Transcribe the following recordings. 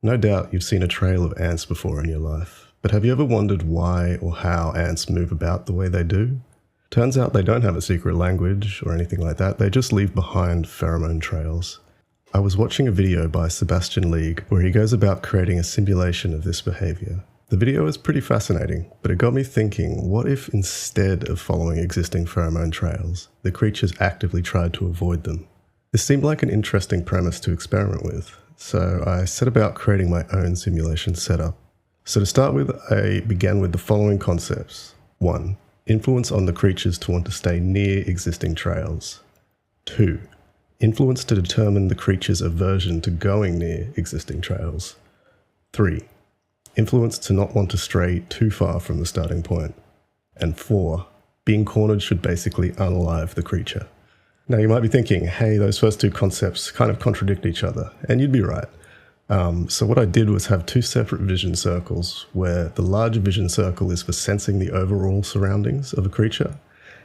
No doubt you've seen a trail of ants before in your life, but have you ever wondered why or how ants move about the way they do? Turns out they don't have a secret language or anything like that, they just leave behind pheromone trails. I was watching a video by Sebastian League where he goes about creating a simulation of this behaviour. The video is pretty fascinating, but it got me thinking, what if instead of following existing pheromone trails, the creatures actively tried to avoid them? This seemed like an interesting premise to experiment with, so I set about creating my own simulation setup. So to start with, I began with the following concepts. 1. Influence on the creatures to want to stay near existing trails. 2. Influence to determine the creature's aversion to going near existing trails. 3. Influence to not want to stray too far from the starting point. And 4. Being cornered should basically unalive the creature. Now you might be thinking, hey, those first two concepts kind of contradict each other, and you'd be right. So what I did was have two separate vision circles, where the larger vision circle is for sensing the overall surroundings of a creature,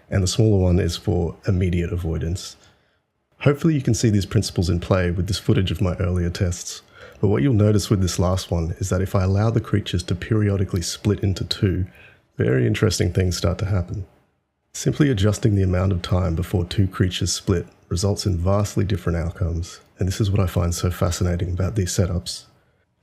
and the smaller one is for immediate avoidance. Hopefully you can see these principles in play with this footage of my earlier tests, but what you'll notice with this last one is that if I allow the creatures to periodically split into two, very interesting things start to happen. Simply adjusting the amount of time before two creatures split results in vastly different outcomes, and this is what I find so fascinating about these setups.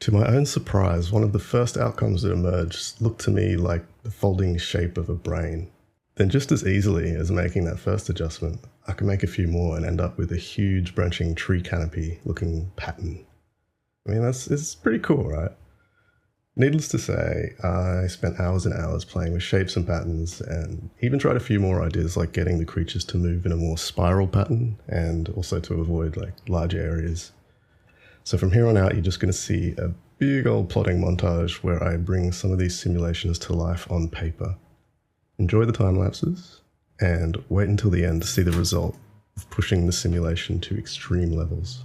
To my own surprise, one of the first outcomes that emerged looked to me like the folding shape of a brain. Then just as easily as making that first adjustment, I can make a few more and end up with a huge branching tree canopy looking pattern. I mean, it's pretty cool, right? Needless to say, I spent hours and hours playing with shapes and patterns and even tried a few more ideas like getting the creatures to move in a more spiral pattern and also to avoid larger areas. So from here on out, you're just going to see a big old plotting montage where I bring some of these simulations to life on paper. Enjoy the time lapses and wait until the end to see the result of pushing the simulation to extreme levels.